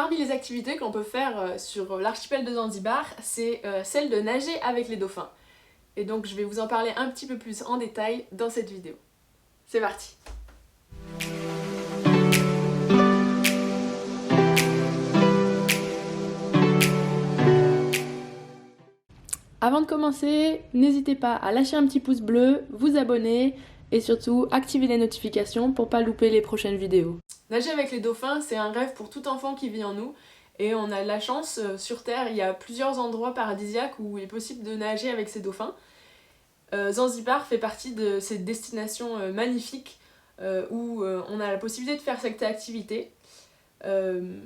Parmi les activités qu'on peut faire sur l'archipel de Zanzibar, c'est celle de nager avec les dauphins. Et donc je vais vous en parler un petit peu plus en détail dans cette vidéo. C'est parti! Avant de commencer, n'hésitez pas à lâcher un petit pouce bleu, vous abonner et surtout activer les notifications pour pas louper les prochaines vidéos. Nager avec les dauphins, c'est un rêve pour tout enfant qui vit en nous et on a de la chance, sur Terre, il y a plusieurs endroits paradisiaques où il est possible de nager avec ces dauphins. Zanzibar fait partie de ces destinations magnifiques où on a la possibilité de faire cette activité.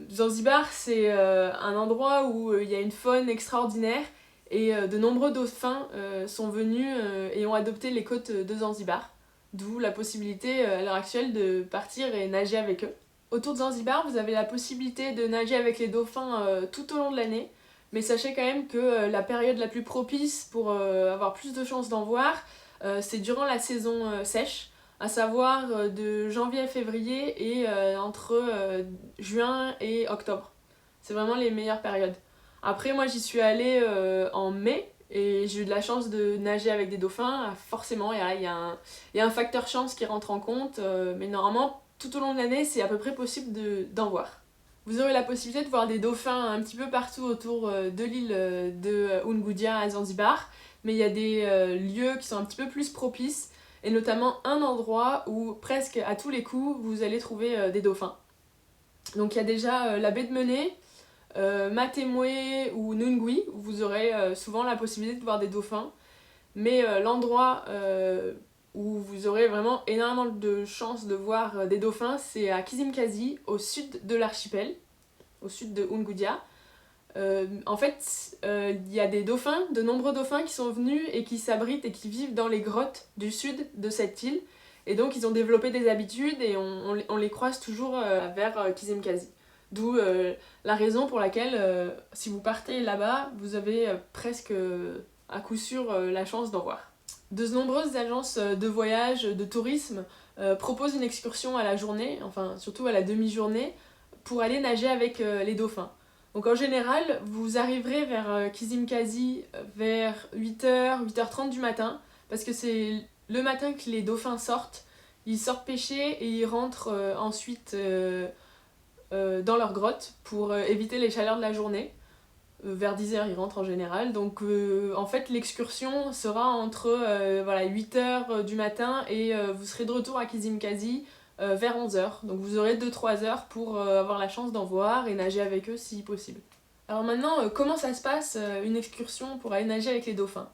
Zanzibar, c'est un endroit où il y a une faune extraordinaire et de nombreux dauphins sont venus et ont adopté les côtes de Zanzibar, d'où la possibilité à l'heure actuelle de partir et nager avec eux. Autour de Zanzibar, vous avez la possibilité de nager avec les dauphins tout au long de l'année, mais sachez quand même que la période la plus propice pour avoir plus de chances d'en voir, c'est durant la saison sèche, à savoir de janvier à février et entre juin et octobre. C'est vraiment les meilleures périodes. Après, moi j'y suis allée en mai et j'ai eu de la chance de nager avec des dauphins. Forcément, il y a un facteur chance qui rentre en compte, mais normalement, tout au long de l'année, c'est à peu près possible d'en voir. Vous aurez la possibilité de voir des dauphins un petit peu partout autour de l'île de Unguja à Zanzibar, mais il y a des lieux qui sont un petit peu plus propices, et notamment un endroit où presque à tous les coups, vous allez trouver des dauphins. Donc il y a déjà la baie de Mené, Matemwe ou Nungui, où vous aurez souvent la possibilité de voir des dauphins, mais l'endroit où vous aurez vraiment énormément de chances de voir des dauphins, c'est à Kizimkazi, au sud de l'archipel, au sud de Unguja. En fait, il y a des dauphins, de nombreux dauphins qui sont venus et qui s'abritent et qui vivent dans les grottes du sud de cette île. Et donc ils ont développé des habitudes et on les croise toujours vers Kizimkazi. D'où la raison pour laquelle, si vous partez là-bas, vous avez presque à coup sûr la chance d'en voir. De nombreuses agences de voyage, de tourisme, proposent une excursion à la journée, enfin surtout à la demi-journée, pour aller nager avec les dauphins. Donc en général, vous arriverez vers Kizimkazi vers 8h, 8h30 du matin, parce que c'est le matin que les dauphins sortent. Ils sortent pêcher et ils rentrent ensuite dans leur grotte pour éviter les chaleurs de la journée. Vers 10h ils rentrent en général, donc en fait l'excursion sera entre 8h du matin et vous serez de retour à Kizimkazi vers 11h, donc vous aurez 2-3 heures pour avoir la chance d'en voir et nager avec eux si possible. Alors maintenant, comment ça se passe une excursion pour aller nager avec les dauphins?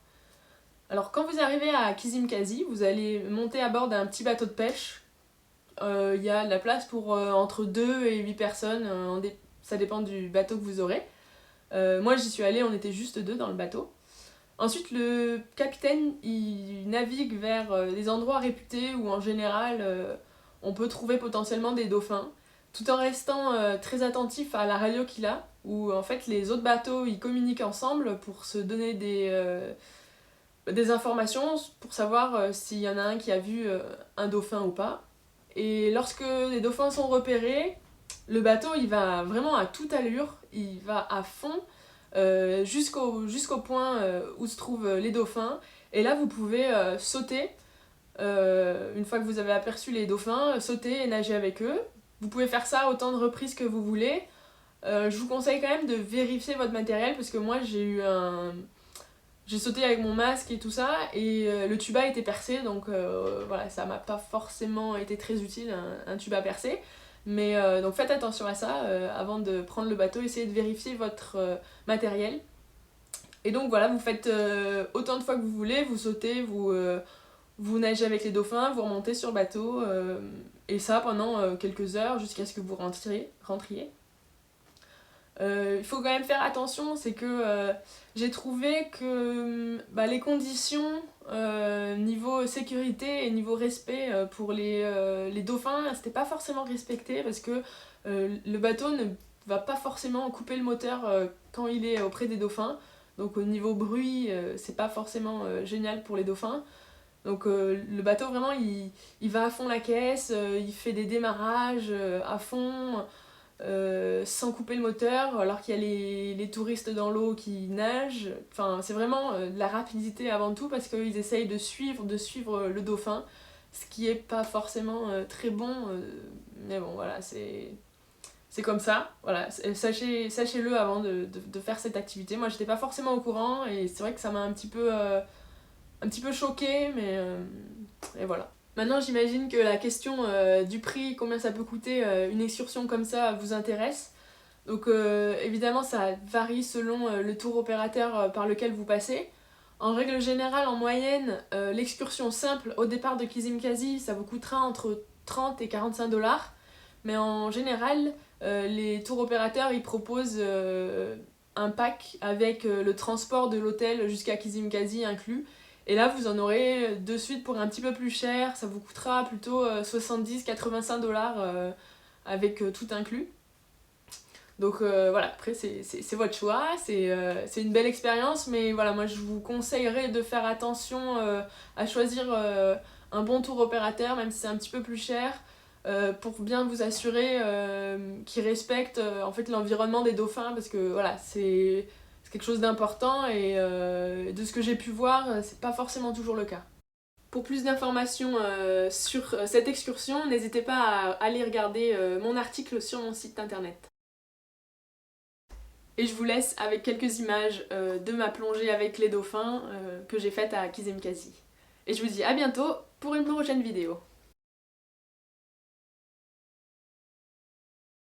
Alors quand vous arrivez à Kizimkazi, vous allez monter à bord d'un petit bateau de pêche. Il y a de la place pour entre 2 et 8 personnes, ça dépend du bateau que vous aurez. Moi j'y suis allée, on était juste 2 dans le bateau. Ensuite le capitaine il navigue vers des endroits réputés où en général on peut trouver potentiellement des dauphins, tout en restant très attentif à la radio qu'il a, où en fait les autres bateaux ils communiquent ensemble pour se donner des informations pour savoir s'il y en a un qui a vu un dauphin ou pas. Et lorsque les dauphins sont repérés, le bateau il va vraiment à toute allure, il va à fond jusqu'au point où se trouvent les dauphins. Et là vous pouvez sauter, une fois que vous avez aperçu les dauphins, sauter et nager avec eux. Vous pouvez faire ça autant de reprises que vous voulez. Je vous conseille quand même de vérifier votre matériel parce que moi j'ai sauté avec mon masque et tout ça et le tuba était percé, donc voilà, ça m'a pas forcément été très utile un tuba percé. Mais donc faites attention à ça avant de prendre le bateau, essayez de vérifier votre matériel. Et donc voilà, vous faites autant de fois que vous voulez, vous sautez, vous nagez avec les dauphins, vous remontez sur le bateau, et ça pendant quelques heures jusqu'à ce que vous rentriez. Il faut quand même faire attention, c'est que j'ai trouvé que les conditions niveau sécurité et niveau respect pour les dauphins, c'était pas forcément respecté parce que le bateau ne va pas forcément couper le moteur quand il est auprès des dauphins. Donc au niveau bruit, c'est pas forcément génial pour les dauphins. Donc le bateau vraiment il va à fond la caisse, il fait des démarrages à fond. sans couper le moteur, alors qu'il y a les touristes dans l'eau qui nagent. Enfin, c'est vraiment de la rapidité avant tout, parce qu'ils essayent de suivre le dauphin, ce qui est pas forcément très bon, mais bon, voilà, c'est comme ça. Voilà, sachez-le avant de faire cette activité. Moi, j'étais pas forcément au courant, et c'est vrai que ça m'a un petit peu choquée, mais et voilà. Maintenant, j'imagine que la question du prix, combien ça peut coûter une excursion comme ça, vous intéresse. Donc évidemment, ça varie selon le tour opérateur par lequel vous passez. En règle générale, en moyenne, l'excursion simple au départ de Kizimkazi, ça vous coûtera entre 30 et 45 $. Mais en général, les tours opérateurs, ils proposent un pack avec le transport de l'hôtel jusqu'à Kizimkazi inclus. Et là, vous en aurez de suite pour un petit peu plus cher. Ça vous coûtera plutôt 70-85 $ avec tout inclus. Donc voilà, après c'est votre choix, c'est une belle expérience, mais voilà, moi je vous conseillerais de faire attention à choisir un bon tour opérateur, même si c'est un petit peu plus cher, pour bien vous assurer qu'il respecte en fait l'environnement des dauphins, parce que voilà, c'est quelque chose d'important, et de ce que j'ai pu voir, c'est pas forcément toujours le cas. Pour plus d'informations sur cette excursion, n'hésitez pas à aller regarder mon article sur mon site internet. Et je vous laisse avec quelques images de ma plongée avec les dauphins que j'ai faite à Kizimkazi. Et je vous dis à bientôt pour une prochaine vidéo.